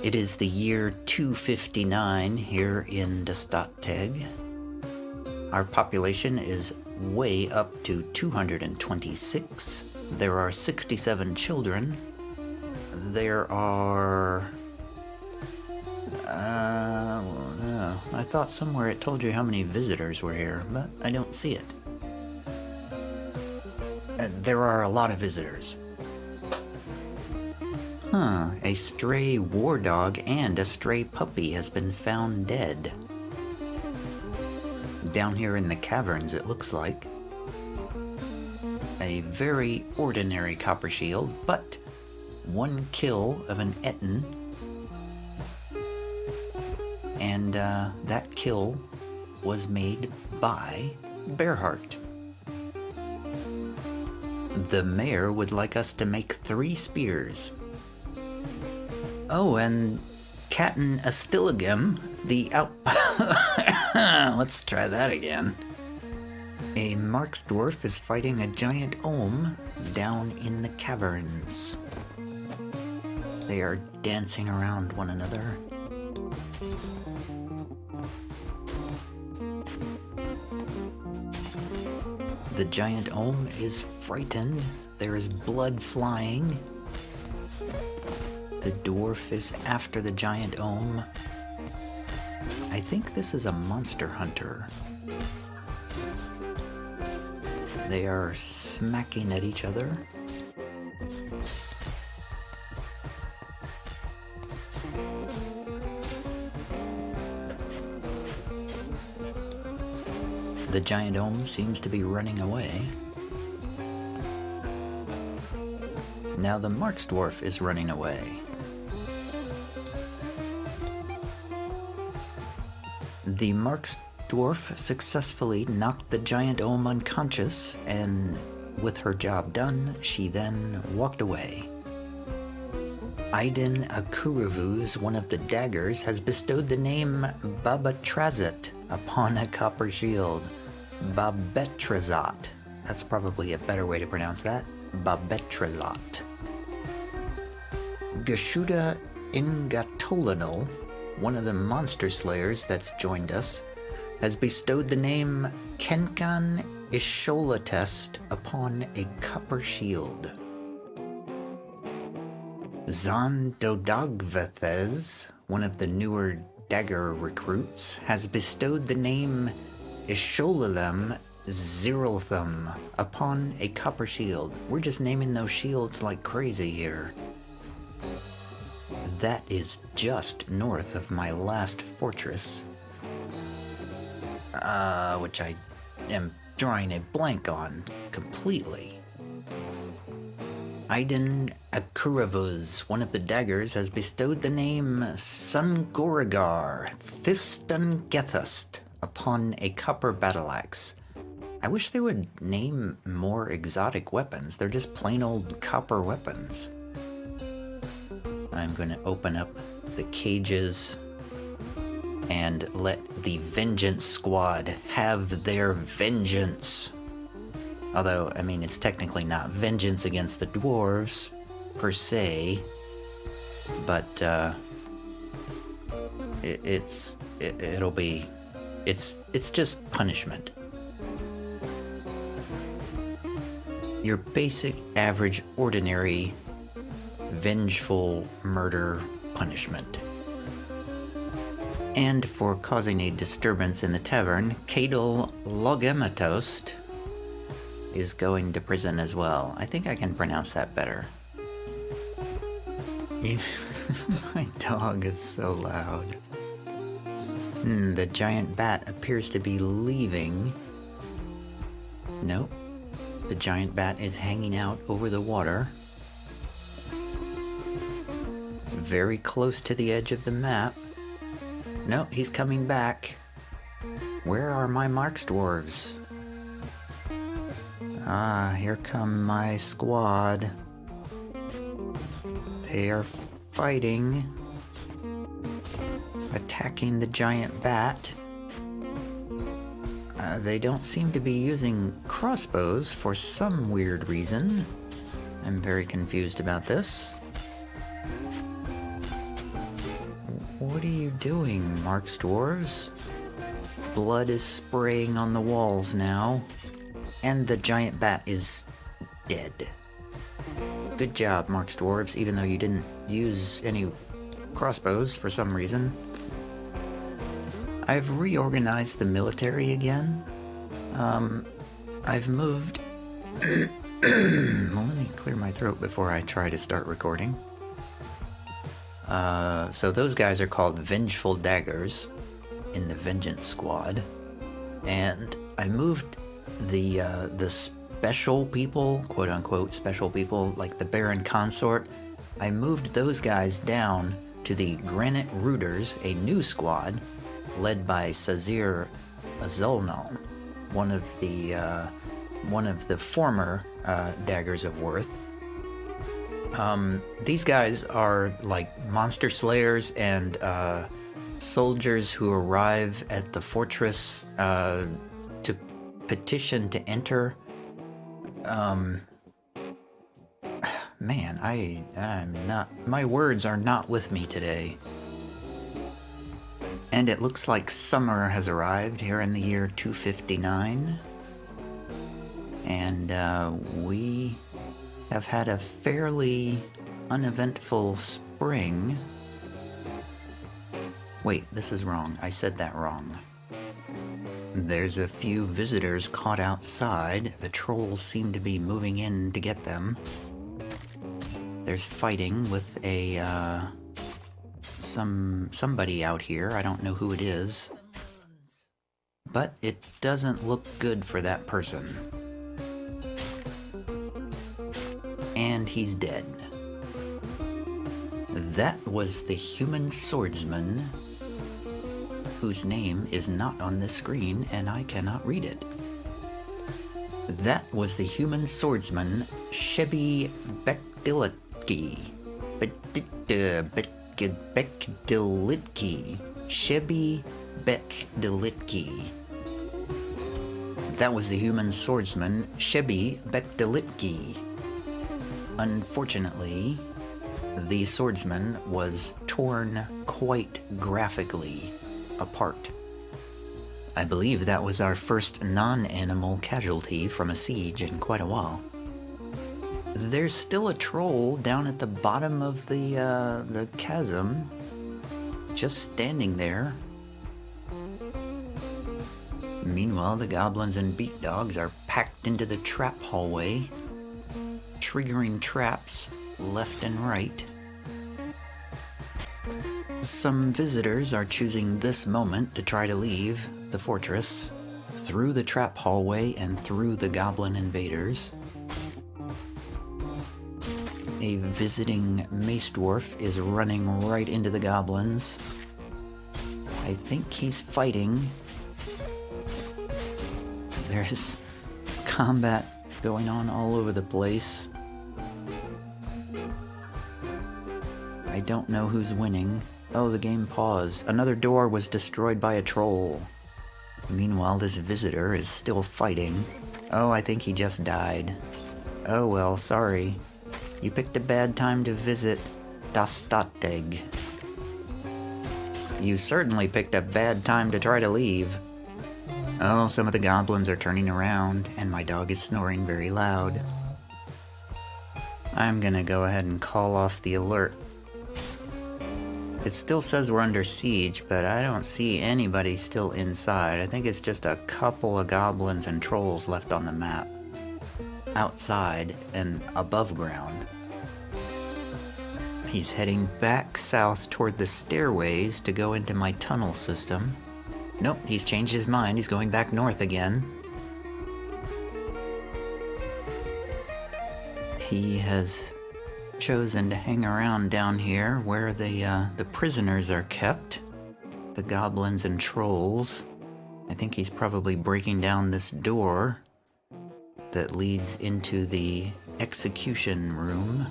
It is the year 259 here in Dastotdeg. Our population is way up to 226. There are 67 children. There are... I thought somewhere it told you how many visitors were here, but I don't see it. There are a lot of visitors. A stray war dog and a stray puppy has been found dead. Down here in the caverns, it looks like. A very ordinary copper shield, but one kill of an Etten. And that kill was made by Bearheart. The mayor would like us to make 3 spears. Oh, and Captain Astiligam, the Let's try that again. A Marks Dwarf is fighting a giant Ohm down in the caverns. They are dancing around one another. The giant Ohm is frightened. There is blood flying. The dwarf is after the giant Ohm. I think this is a monster hunter. They are smacking at each other. The giant Ohm seems to be running away. Now the Marks Dwarf is running away. The Marks Dwarf successfully knocked the giant Ohm unconscious, and with her job done, she then walked away. Aiden Akuravuz, one of the daggers, has bestowed the name Babatrazet upon a copper shield. Babetrazat. That's probably a better way to pronounce that. Babetrazat. Gashuda Ingatolinal, one of the monster slayers that's joined us, has bestowed the name Kenkan Isholatest upon a copper shield. Zondodogvethes, one of the newer dagger recruits, has bestowed the name Isholalem Ziralthum upon a copper shield. We're just naming those shields like crazy here. That is just north of my last fortress, which I am drawing a blank on completely. Aiden Akuravuz, one of the daggers, has bestowed the name Sungorigar Thistungethust upon a copper battleaxe. I wish they would name more exotic weapons. They're just plain old copper weapons. I'm going to open up the cages and let the Vengeance Squad have their vengeance. Although, I mean, it's technically not vengeance against the dwarves, per se, but it's just punishment. Your basic, average, ordinary, vengeful murder punishment. And for causing a disturbance in the tavern, Kadal Logematost is going to prison as well. I think I can pronounce that better. My dog is so loud. The giant bat appears to be leaving. Nope. The giant bat is hanging out over the water. Very close to the edge of the map. No, he's coming back. Where are my Marks Dwarves? Ah, here come my squad. They are fighting, attacking the giant bat. They don't seem to be using crossbows for some weird reason. I'm very confused about this. What are you doing, Mark's Dwarves? Blood is spraying on the walls now, and the giant bat is dead. Good job, Mark's Dwarves, even though you didn't use any crossbows for some reason. I've reorganized the military again. I've moved... well, let me clear my throat before I try to start recording. So those guys are called Vengeful Daggers in the Vengeance Squad. And I moved the special people, quote-unquote special people, like the Baron Consort. I moved those guys down to the Granite Rooters, a new squad, led by Sazir Azulnal, one of the former Daggers of Worth. These guys are like monster slayers and soldiers who arrive at the fortress to petition to enter. Man, I'm not... my words are not with me today. And it looks like summer has arrived here in the year 259. And we have had a fairly uneventful spring. Wait, this is wrong. I said that wrong. There's a few visitors caught outside. The trolls seem to be moving in to get them. There's fighting with a, somebody out here. I don't know who it is. But it doesn't look good for that person. And he's dead. That was the human swordsman, whose name is not on this screen and I cannot read it. That was the human swordsman, Shebi Bekdilitki. Bekdilitki. Shebi Bekdilitki. That was the human swordsman, Shebi Bekdilitki. Unfortunately, the swordsman was torn quite graphically apart. I believe that was our first non-animal casualty from a siege in quite a while. There's still a troll down at the bottom of the chasm, just standing there. Meanwhile, the goblins and beat dogs are packed into the trap hallway, triggering traps left and right. Some visitors are choosing this moment to try to leave the fortress through the trap hallway and through the goblin invaders. A visiting mace dwarf is running right into the goblins. I think he's fighting. There's combat going on all over the place. I don't know who's winning. Oh, the game paused. Another door was destroyed by a troll. Meanwhile, this visitor is still fighting. Oh, I think he just died. Oh well, sorry. You picked a bad time to visit Dastotdeg. You certainly picked a bad time to try to leave. Oh, some of the goblins are turning around, and my dog is snoring very loud. I'm gonna go ahead and call off the alert. It still says we're under siege, but I don't see anybody still inside. I think it's just a couple of goblins and trolls left on the map. Outside and above ground. He's heading back south toward the stairways to go into my tunnel system. Nope, he's changed his mind. He's going back north again. He has chosen to hang around down here where the prisoners are kept. The goblins and trolls. I think he's probably breaking down this door that leads into the execution room.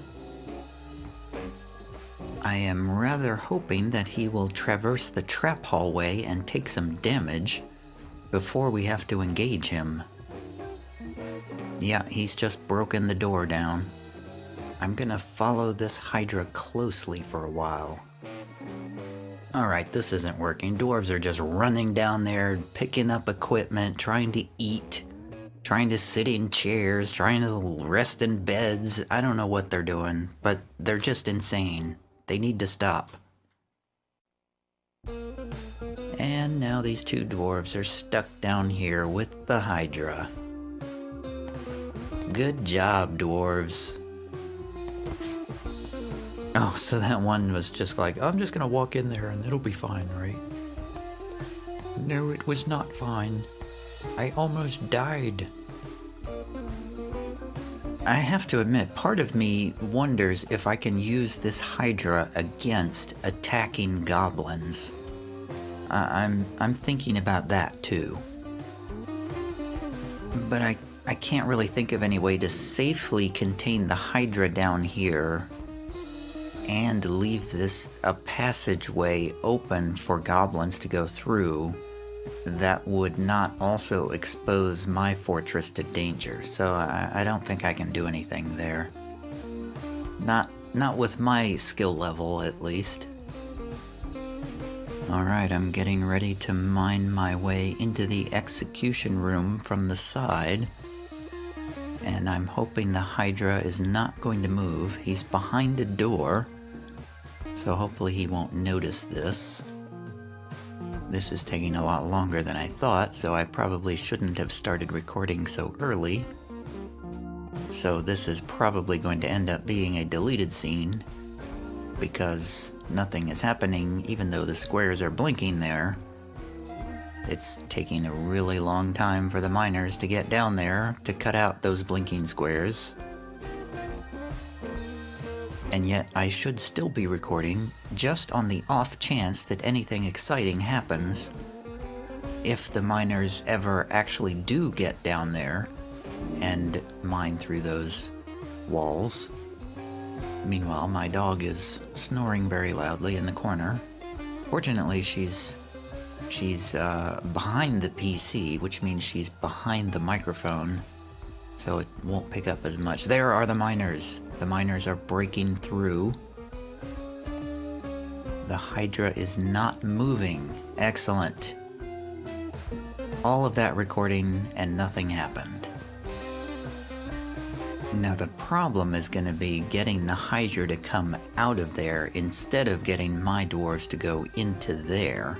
I am rather hoping that he will traverse the trap hallway and take some damage before we have to engage him. Yeah, he's just broken the door down. I'm gonna follow this Hydra closely for a while. Alright, this isn't working. Dwarves are just running down there, picking up equipment, trying to eat, trying to sit in chairs, trying to rest in beds. I don't know what they're doing, but they're just insane. They need to stop. And now these two dwarves are stuck down here with the Hydra. Good job, dwarves. Oh, so that one was just like, I'm just gonna walk in there and it'll be fine, right? No, it was not fine. I almost died. I have to admit, part of me wonders if I can use this Hydra against attacking goblins. I'm thinking about that too. But I can't really think of any way to safely contain the Hydra down here and leave this a passageway open for goblins to go through that would not also expose my fortress to danger. So I don't think I can do anything there. Not with my skill level, at least. Alright, I'm getting ready to mine my way into the execution room from the side. And I'm hoping the Hydra is not going to move. He's behind a door, so hopefully he won't notice this. This is taking a lot longer than I thought, so I probably shouldn't have started recording so early. So this is probably going to end up being a deleted scene, because nothing is happening even though the squares are blinking there. It's taking a really long time for the miners to get down there to cut out those blinking squares. And yet I should still be recording, just on the off chance that anything exciting happens. If the miners ever actually do get down there and mine through those walls. Meanwhile, my dog is snoring very loudly in the corner. Fortunately, she's behind the PC, which means she's behind the microphone, so it won't pick up as much. There are the miners. The miners are breaking through. The Hydra is not moving. Excellent. All of that recording and nothing happened. Now the problem is going to be getting the Hydra to come out of there instead of getting my dwarves to go into there.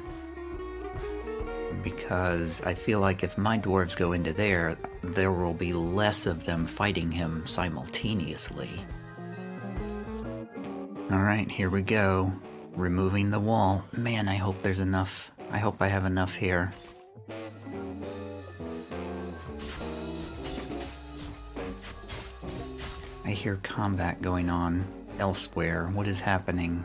Because I feel like if my dwarves go into there, there will be less of them fighting him simultaneously. Alright, here we go. Removing the wall. Man, I hope there's enough. I hope I have enough here. I hear combat going on elsewhere. What is happening?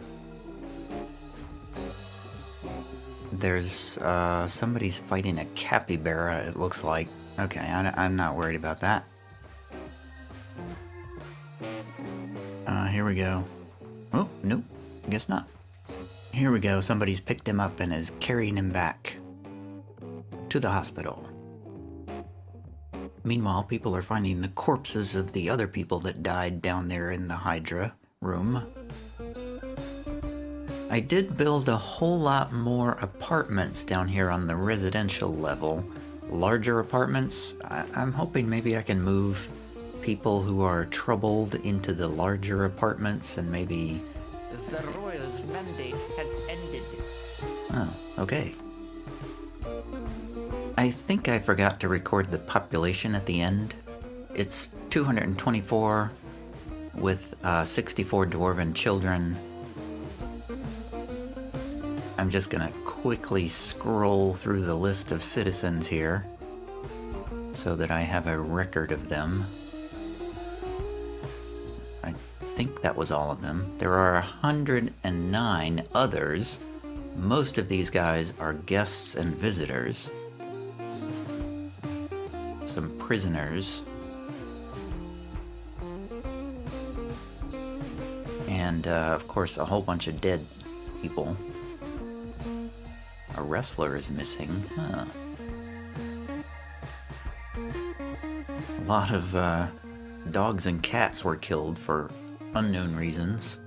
There's somebody's fighting a capybara, it looks like. Okay, I'm not worried about that. Here we go. Oh, nope, I guess not. Here we go, somebody's picked him up and is carrying him back to the hospital. Meanwhile, people are finding the corpses of the other people that died down there in the Hydra room. I did build a whole lot more apartments down here on the residential level. Larger apartments. I'm hoping maybe I can move people who are troubled into the larger apartments and maybe... The Royal's mandate has ended. Oh, okay. I think I forgot to record the population at the end. It's 224 with 64 dwarven children. I'm just gonna quickly scroll through the list of citizens here so that I have a record of them. I think that was all of them. There are 109 others. Most of these guys are guests and visitors. Some prisoners. And, of course, a whole bunch of dead people. A wrestler is missing. Huh. A lot of dogs and cats were killed for unknown reasons.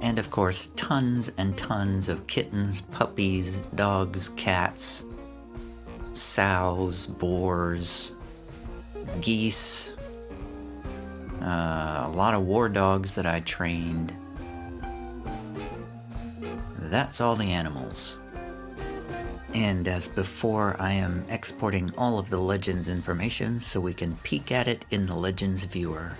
And of course, tons and tons of kittens, puppies, dogs, cats, sows, boars, geese, a lot of war dogs that I trained. That's all the animals. And as before, I am exporting all of the Legends information so we can peek at it in the Legends viewer.